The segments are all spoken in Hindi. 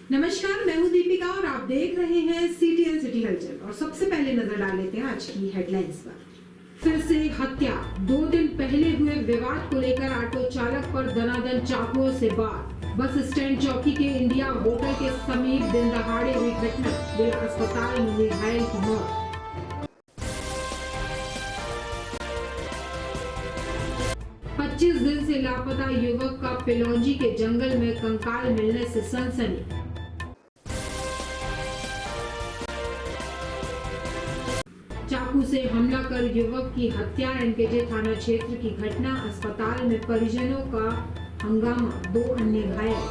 नमस्कार, मैं हूं दीपिका और आप देख रहे हैं CTN सिटी हलचल। और सबसे पहले नजर डाल लेते हैं आज की हेडलाइंस पर। फिर से हत्या। 2 दिन पहले हुए विवाद को लेकर ऑटो चालक पर दनादन चाकुओं से वार। बस स्टैंड चौकी के इंडिया होटल के समीप दिन दहाड़े हुई घटना, जिला अस्पताल में हुई घायल की मौत। पच्चीस दिन से लापता युवक का पिलौंजी के जंगल में कंकाल मिलने से सनसनी। चाकू से हमला कर युवक की हत्या। एनकेजे थाना क्षेत्र की घटना, अस्पताल में परिजनों का हंगामा, 2 अन्य घायल।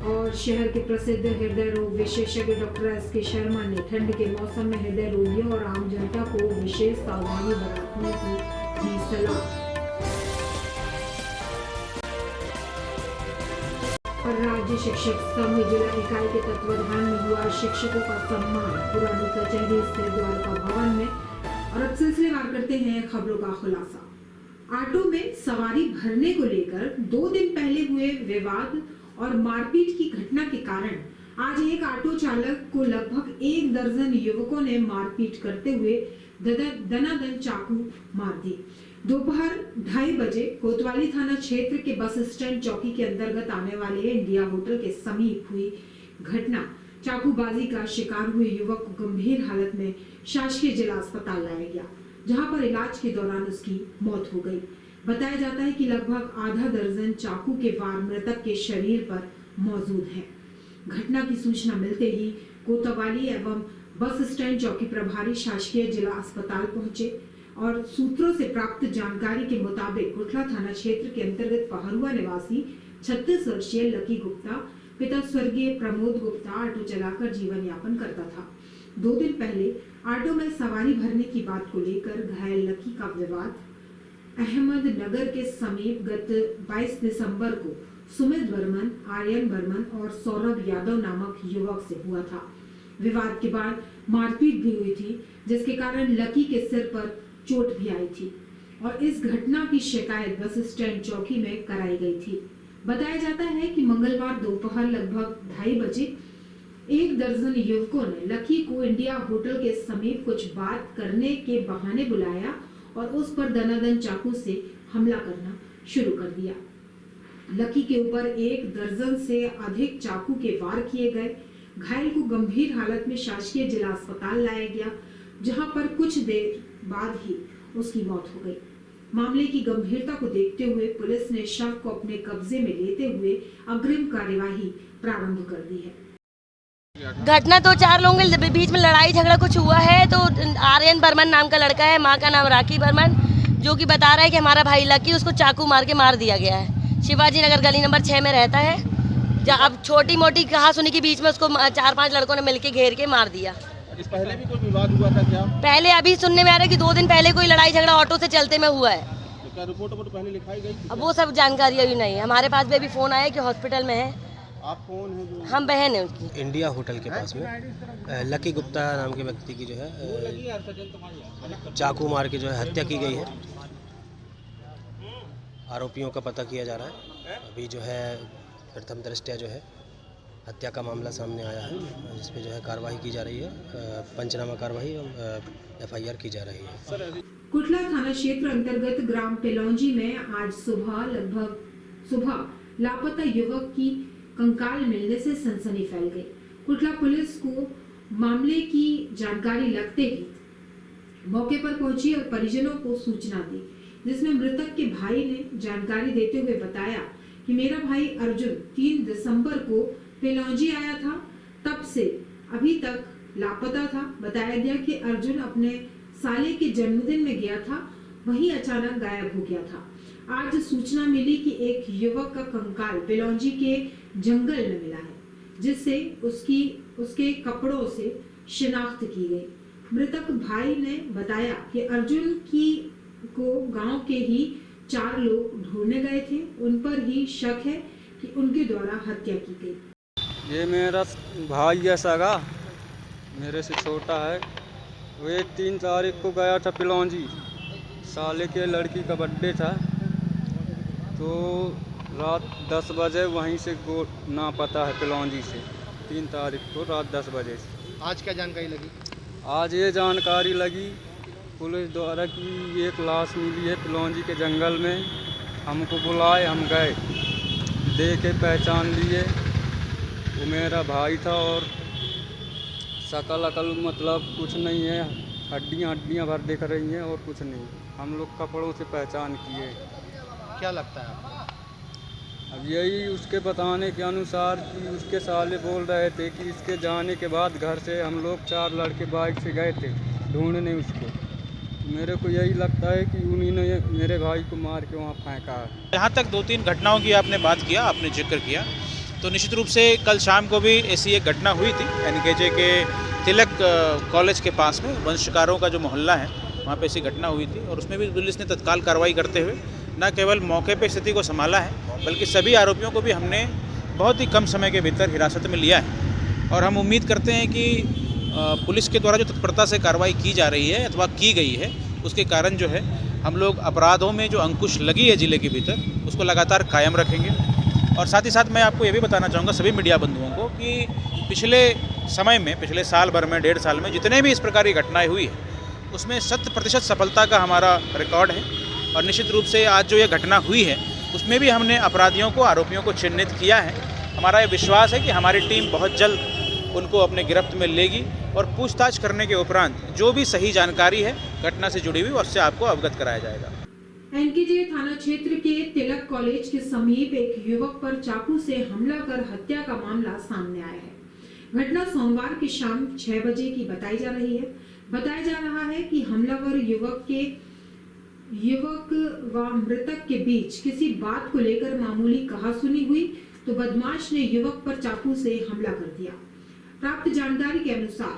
और शहर के प्रसिद्ध हृदय रोग विशेषज्ञ डॉक्टर SK शर्मा ने ठंड के मौसम में हृदय रोगियों और आम जनता को विशेष सावधानी बरतने की दी सलाह। और राज्य शिक्षक संघ जिला इकाई के तत्वाधान में हुआ शिक्षकों का सम्मान पुरानी कचहरी स्थित द्वारका भवन में। और अब सिलसिलेवार करते हैं खबरों का खुलासा। ऑटो में सवारी भरने को लेकर 2 दिन पहले हुए विवाद और मारपीट की घटना के कारण आज एक ऑटो चालक को लगभग 1 दर्जन युवकों ने मारपीट करते हुए दनादन चाकू मार दी। दोपहर 2:30 बजे कोतवाली थाना क्षेत्र के बस स्टैंड चौकी के अंतर्गत आने वाले इंडिया होटल के समीप हुई घटना। चाकूबाजी का शिकार हुए युवक को गंभीर हालत में शासकीय जिला अस्पताल लाया गया, जहां पर इलाज के दौरान उसकी मौत हो गई। बताया जाता है कि लगभग आधा दर्जन चाकू के वार मृतक के शरीर पर मौजूद हैं। घटना की सूचना मिलते ही कोतवाली एवं बस स्टैंड चौकी प्रभारी शासकीय जिला अस्पताल पहुंचे और सूत्रों से प्राप्त जानकारी के मुताबिक कुटला थाना क्षेत्र के अंतर्गत पहरुआ निवासी 36 वर्षीय लकी गुप्ता, पिता स्वर्गीय प्रमोद गुप्ता, ऑटो चलाकर जीवन यापन करता था। 2 दिन पहले ऑटो में सवारी भरने की बात को लेकर घायल लकी का विवाद अहमदनगर के समीप गत 22 दिसंबर को सुमित बर्मन, आर्यन बर्मन और सौरभ यादव नामक युवक से हुआ था। विवाद के बाद मारपीट भी हुई थी, जिसके कारण लकी के सिर पर चोट भी आई थी और इस घटना की शिकायत बस स्टैंड चौकी में कराई गई थी। बताया जाता है कि मंगलवार दोपहर लगभग 2:30 बजे 1 दर्जन युवकों ने लकी को इंडिया होटल के समीप कुछ बात करने के बहाने बुलाया और उस पर दनादन चाकू से हमला करना शुरू कर दिया। लकी के ऊपर 1 दर्जन से अधिक चाकू के वार किए गए। घायल को गंभीर हालत में शासकीय जिला अस्पताल लाया गया, जहां पर कुछ देर बाद ही उसकी मौत हो गई। मामले की गंभीरता को देखते हुए पुलिस ने शव को अपने कब्जे में लेते हुए अग्रिम कार्यवाही प्रारंभ कर दी है। घटना तो 4 लोगों के बीच में लड़ाई झगड़ा कुछ हुआ है। तो आर्यन बर्मन नाम का लड़का है, माँ का नाम राखी बर्मन, जो कि बता रहा है कि हमारा भाई लकी उसको चाकू मार के मार दिया गया है। शिवाजी नगर गली नंबर 6 में रहता है। अब छोटी मोटी कहा सुनी के बीच में उसको 4-5 लड़कों ने मिलके घेर के मार दिया। इस पहले भी कोई विवाद हुआ था क्या? पहले अभी सुनने में आ रहा है कि 2 दिन पहले कोई लड़ाई झगड़ा ऑटो से चलते में हुआ है। तो क्या रिपोर्ट पहले लिखाई गई? अब वो सब जानकारी अभी नहीं है। हमारे पास भी अभी फोन आया कि हॉस्पिटल में है। आप कौन है जो? हम बहन है उसकी। इंडिया होटल के पास में लकी गुप्ता नाम के व्यक्ति की जो है चाकू मार के जो है हत्या की गई है। आरोपियों का पता किया जा रहा है। अभी जो है प्रथम दृष्टया जो है हत्या का मामला सामने आया है, जिसपे जो है कार्रवाई की जा रही है। पंचनामा कार्रवाई FIR की जा रही है। कुटला थाना क्षेत्र अंतर्गत ग्राम पिलौंजी में आज सुबह लापता युवक की कंकाल मिलने से सनसनी फैल गई। कुटला पुलिस को मामले की जानकारी लगते ही मौके पर पहुंची और परिजनों को सूचना दी, जिसमें मृतक के भाई ने जानकारी देते हुए बताया कि मेरा भाई अर्जुन 3 दिसंबर को पिलौंजी आया था, तब से अभी तक लापता था। बताया गया कि अर्जुन अपने साले के जन्मदिन में गया था, वहीं अचानक गायब हो गया था। आज सूचना मिली कि एक युवक का कंकाल पिलौंजी के जंगल में मिला है, जिससे उसके कपड़ों से शिनाख्त की गई। मृतक भाई ने बताया कि अर्जुन को गांव के ही 4 लोग ढूंढने गए थे। उन पर ही शक है कि उनके द्वारा हत्या की गई। ये मेरा भाई है सगा, मेरे से छोटा है। वे 3 तारीख को गया था पिलौंजी, साले के लड़की का बर्थडे था। तो रात 10 बजे वहीं से नापता है पिलौंजी से, 3 तारीख को रात 10 बजे से। आज क्या जानकारी लगी? आज ये जानकारी लगी पुलिस द्वारा कि एक लाश मिली है पिलौंजी के जंगल में। हमको बुलाए, हम गए, देखे, पहचान लिए, वो मेरा भाई था और शकल अकल मतलब कुछ नहीं है, हड्डियाँ भर दिख रही हैं और कुछ नहीं। हम लोग कपड़ों से पहचान किए। क्या लगता है आपको? अब यही उसके बताने के अनुसार कि उसके साले बोल रहे थे कि इसके जाने के बाद घर से हम लोग 4 लड़के बाइक से गए थे ढूंढने उसको। मेरे को यही लगता है कि उन्हीं ने मेरे भाई को मार के वहाँ फेंका है। यहाँ तक 2-3 घटनाओं की आपने बात किया, आपने जिक्र किया, तो निश्चित रूप से कल शाम को भी ऐसी एक घटना हुई थी NKJ के तिलक कॉलेज के पास में। वंशकारों का जो मोहल्ला है वहाँ पे ऐसी घटना हुई थी और उसमें भी पुलिस ने तत्काल कार्रवाई करते हुए न केवल मौके पे स्थिति को संभाला है बल्कि सभी आरोपियों को भी हमने बहुत ही कम समय के भीतर हिरासत में लिया है। और हम उम्मीद करते हैं कि पुलिस के द्वारा जो तत्परता से कार्रवाई की जा रही है अथवा की गई है उसके कारण जो है हम लोग अपराधों में जो अंकुश लगी है ज़िले के भीतर उसको लगातार कायम रखेंगे। और साथ ही साथ मैं आपको ये भी बताना चाहूँगा सभी मीडिया बंधुओं को कि पिछले समय में, पिछले साल भर में, 1.5 साल में जितने भी इस प्रकार की घटनाएं हुई है उसमें 100% सफलता का हमारा रिकॉर्ड है। और निश्चित रूप से आज जो ये घटना हुई है उसमें भी हमने अपराधियों को, आरोपियों को चिन्हित किया है। हमारा ये विश्वास है कि हमारी टीम बहुत जल्द उनको अपने गिरफ्त में लेगी और पूछताछ करने के उपरांत जो भी सही जानकारी है घटना से जुड़ी हुई उससे आपको अवगत कराया जाएगा। NKJ थाना क्षेत्र के तिलक कॉलेज के समीप एक युवक पर चाकू से हमला कर हत्या का मामला सामने आया है। घटना सोमवार की शाम 6 बजे की बताई जा रही है। बताया जा रहा है कि हमलावर युवक व मृतक के बीच किसी बात को लेकर मामूली कहासुनी हुई तो बदमाश ने युवक पर चाकू से हमला कर दिया। प्राप्त जानकारी के अनुसार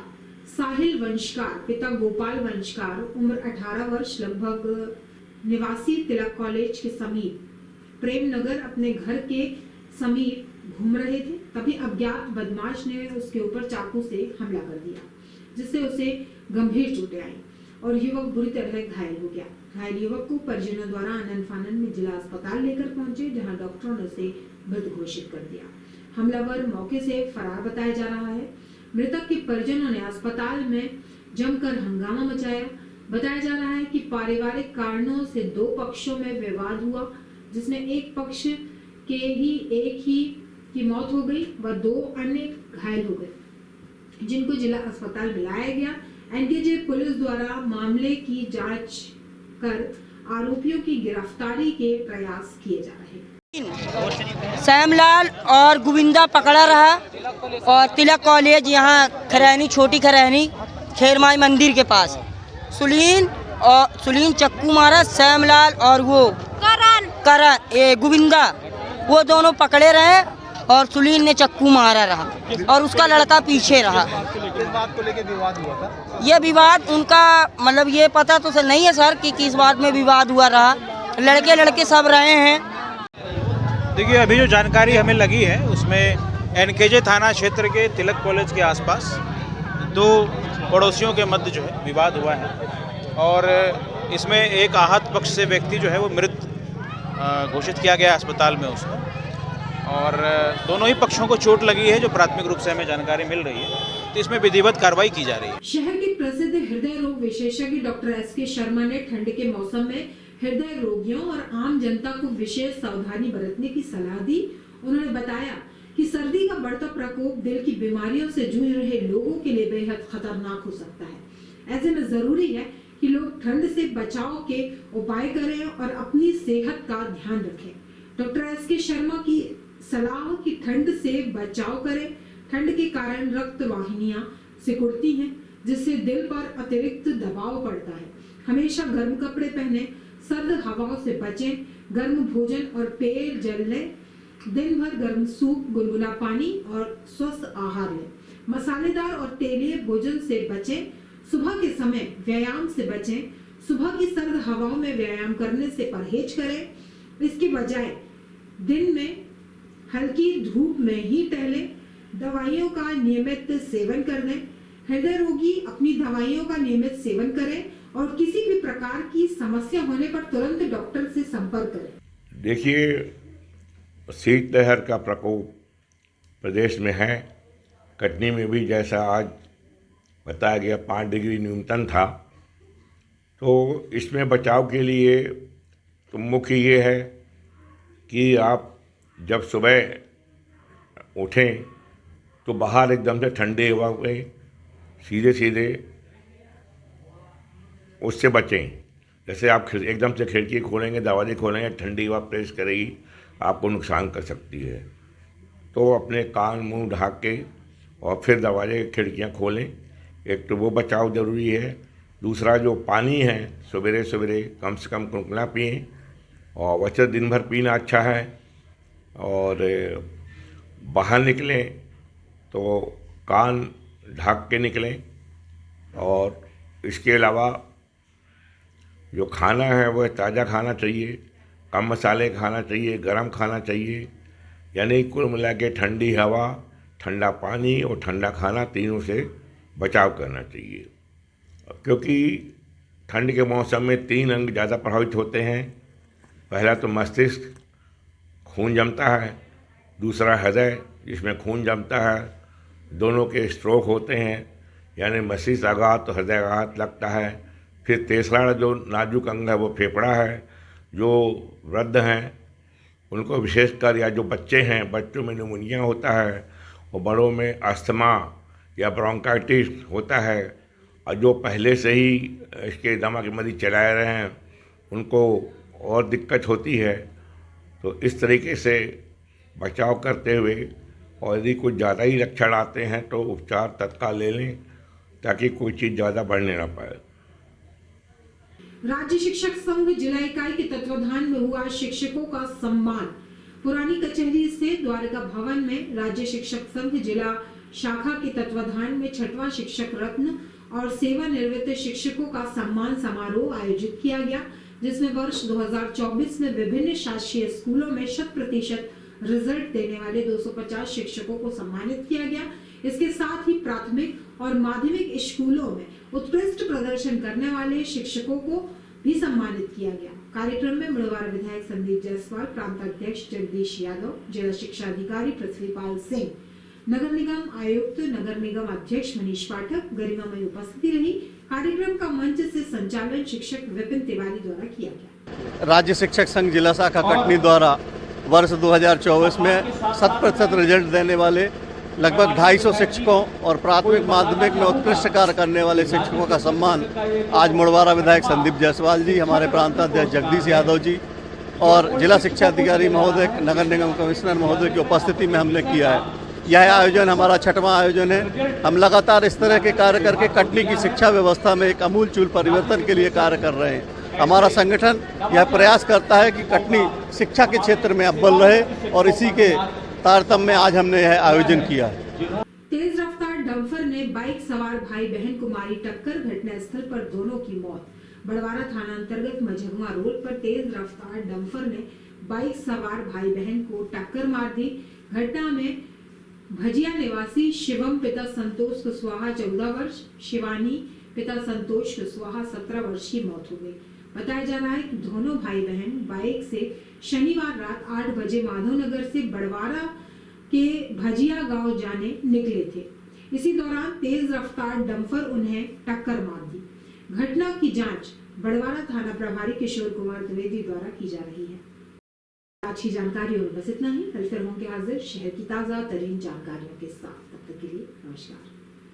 साहिल वंशकार पिता गोपाल वंशकार उम्र 18 वर्ष लगभग निवासी तिलक कॉलेज के समीप प्रेमनगर अपने घर के समीप घूम रहे थे। तभी अज्ञात बदमाश ने उसके ऊपर चाकू से हमला कर दिया जिससे उसे गंभीर चोटें आई और युवक बुरी तरह घायल हो गया। घायल युवक को परिजनों द्वारा आनन फानन में जिला अस्पताल लेकर पहुंचे जहां डॉक्टरों ने उसे मृत घोषित कर दिया। हमलावर मौके से फरार बताया जा रहा है। मृतक के परिजनों ने अस्पताल में जमकर हंगामा मचाया। बताया जा रहा है कि पारिवारिक कारणों से 2 पक्षों में विवाद हुआ जिसमें एक पक्ष के एक ही की मौत हो गई व 2 अन्य घायल हो गए जिनको जिला अस्पताल में लाया गया। NKJ पुलिस द्वारा मामले की जांच कर आरोपियों की गिरफ्तारी के प्रयास किए जा रहे हैं। श्यामलाल और गोविंदा पकड़ा रहा और तिलक कॉलेज यहाँ खरहनी, छोटी खरहनी खेरमाई मंदिर के पास सुलीन चक्कू मारा। श्यामलाल और वो करण गोविंदा वो दोनों पकड़े रहे और सुलीन ने चक्कू मारा रहा और उसका लड़का पीछे रहा। किस बात को लेकर विवाद हुआ था? ये विवाद उनका मतलब ये पता तो नहीं है सर कि किस बात में विवाद हुआ रहा। लड़के सब रहे हैं। देखिए अभी जो जानकारी हमें लगी है उसमें NKJ थाना क्षेत्र के तिलक कॉलेज के आसपास 2 पड़ोसियों के मध्य जो है विवाद हुआ है और इसमें एक आहत पक्ष से व्यक्ति जो है वो मृत घोषित किया गया अस्पताल में उसको। और दोनों ही पक्षों को चोट लगी है जो प्राथमिक रूप से हमें जानकारी मिल रही है, तो इसमें विधिवत कार्रवाई की जा रही है। शहर के प्रसिद्ध हृदय रोग विशेषज्ञ डॉक्टर SK शर्मा ने ठंड के मौसम में हृदय रोगियों और आम जनता को विशेष सावधानी बरतने की सलाह दी। उन्होंने बताया कि सर्दी का बढ़ता प्रकोप दिल की बीमारियों से जूझ रहे लोगों के लिए बेहद खतरनाक हो सकता है। ऐसे में जरूरी है कि लोग ठंड से बचाव के उपाय करें और अपनी सेहत का ध्यान रखें। डॉक्टर SK शर्मा की सलाह कि ठंड से बचाव करें। ठंड के कारण रक्त वाहिनियां सिकुड़ती हैं जिससे दिल पर अतिरिक्त दबाव पड़ता है। हमेशा गर्म कपड़े पहने, सर्द हवाओं से बचें, गर्म भोजन और पेय जल लें, दिन भर गर्म सूप, गुनगुना पानी और स्वस्थ आहार लें। मसालेदार और तेलीय भोजन से बचें। सुबह के समय व्यायाम से बचें। सुबह की सर्द हवाओं में व्यायाम करने से परहेज करें। इसके बजाय दिन में हल्की धूप में ही टहलें। दवाइयों का नियमित सेवन कर लें। हृदय रोगी अपनी दवाइयों का नियमित सेवन करें और किसी भी प्रकार की समस्या होने पर तुरंत डॉक्टर से संपर्क करें। देखिए, शीतलहर का प्रकोप प्रदेश में है। कटनी में भी जैसा आज बताया गया 5 डिग्री न्यूनतम था, तो इसमें बचाव के लिए तो मुख्य ये है कि आप जब सुबह उठें तो बाहर एकदम से ठंडी हवा में सीधे सीधे उससे बचें। जैसे आप एकदम से खिड़की खोलेंगे, दरवाजे खोलेंगे, ठंडी हवा प्रेस करेगी, आपको नुकसान कर सकती है। तो अपने कान मुंह ढक के और फिर दरवाजे खिड़कियां खोलें। एक तो वो बचाव ज़रूरी है। दूसरा, जो पानी है सवेरे सवेरे कम से कम कुनकुना पिएं, और वैसे दिन भर पीना अच्छा है। और बाहर निकलें तो कान ढक के निकलें। और इसके अलावा जो खाना है वह ताज़ा खाना चाहिए, कम मसाले खाना चाहिए, गरम खाना चाहिए। यानी कुल मिला के ठंडी हवा, ठंडा पानी और ठंडा खाना तीनों से बचाव करना चाहिए। क्योंकि ठंड के मौसम में 3 अंग ज़्यादा प्रभावित होते हैं। पहला तो मस्तिष्क, खून जमता है। दूसरा हृदय, जिसमें खून जमता है। दोनों के स्ट्रोक होते हैं, यानी मस्तिष्क आघात तो हृदय आघात लगता है। फिर तीसरा जो नाजुक अंग है वो फेफड़ा है। जो वृद्ध हैं उनको विशेषकर, या जो बच्चे हैं, बच्चों में निमोनिया होता है, और बड़ों में अस्थमा या ब्रोंकाइटिस होता है। और जो पहले से ही इसके दमा की मरीज चलाए रहे हैं उनको और दिक्कत होती है। तो इस तरीके से बचाव करते हुए, और यदि कुछ ज़्यादा ही लक्षण आते हैं तो उपचार तत्काल ले लें, ताकि कोई चीज़ ज़्यादा बढ़ने ना पाए। राज्य शिक्षक संघ जिला इकाई के तत्वाधान में हुआ शिक्षकों का सम्मान। पुरानी कचहरी स्थित द्वारका भवन में राज्य शिक्षक संघ जिला शाखा के तत्वाधान में 6वां शिक्षक रत्न और सेवानिवृत्त शिक्षकों का सम्मान समारोह आयोजित किया गया, जिसमें वर्ष 2024 में विभिन्न शासकीय स्कूलों में 100% रिजल्ट देने वाले 250 शिक्षकों को सम्मानित किया गया। इसके साथ ही प्राथमिक और माध्यमिक स्कूलों में उत्कृष्ट प्रदर्शन करने वाले शिक्षकों को भी सम्मानित किया गया। कार्यक्रम में मुड़वारा विधायक संदीप जायसवाल, प्रांताध्यक्ष जगदीश यादव, जिला शिक्षा अधिकारी पृथ्वीपाल सिंह, नगर निगम आयुक्त, नगर निगम अध्यक्ष मनीष पाठक गरिमामय उपस्थिति रही। कार्यक्रम का मंच से संचालन शिक्षक विपिन तिवारी द्वारा किया गया। राज्य शिक्षक संघ जिला शाखा कटनी द्वारा वर्ष 2024 में 100% रिजल्ट देने वाले लगभग 250 शिक्षकों और प्राथमिक माध्यमिक में उत्कृष्ट कार्य करने वाले शिक्षकों का सम्मान आज मुड़वारा विधायक संदीप जायसवाल जी, हमारे प्रांताध्यक्ष जगदीश यादव जी और जिला शिक्षा अधिकारी महोदय, नगर निगम कमिश्नर महोदय की उपस्थिति में हमने किया है। यह आयोजन हमारा 6वां आयोजन है। हम लगातार इस तरह के कार्य करके कटनी की शिक्षा व्यवस्था में एक आमूलचूल परिवर्तन के लिए कार्य कर रहे हैं। हमारा संगठन यह प्रयास करता है कि कटनी शिक्षा के क्षेत्र में अव्वल रहे, और इसी के तारतम्य में आज हमने यह आयोजन किया है। तेज रफ्तार डंपर ने बाइक सवार भाई बहन को मारी टक्कर, घटनास्थल पर दोनों की मौत। बड़वारा थाना अंतर्गत मझगुआ रोड पर तेज रफ्तार डंपर ने बाइक सवार भाई बहन को टक्कर मार दी। घटना में भजिया निवासी शिवम पिता संतोष कुशवाहा 14 वर्ष, शिवानी पिता संतोष कुशवाहा 17 वर्ष की मौत हो गई। बताया जा रहा है कि दोनों भाई बहन बाइक से शनिवार रात 8 बजे माधवनगर से बड़वारा के भजिया गांव जाने निकले थे। इसी दौरान तेज रफ्तार डंपर उन्हें टक्कर मार दी। घटना की जांच बड़वारा थाना प्रभारी किशोर कुमार द्विवेदी द्वारा की जा रही है। अच्छी जानकारी और बस इतना ही। कल फिर होंगे हाजिर शहर की ताजा तरीन जानकारियों के साथ। तब तक के लिए नमस्कार।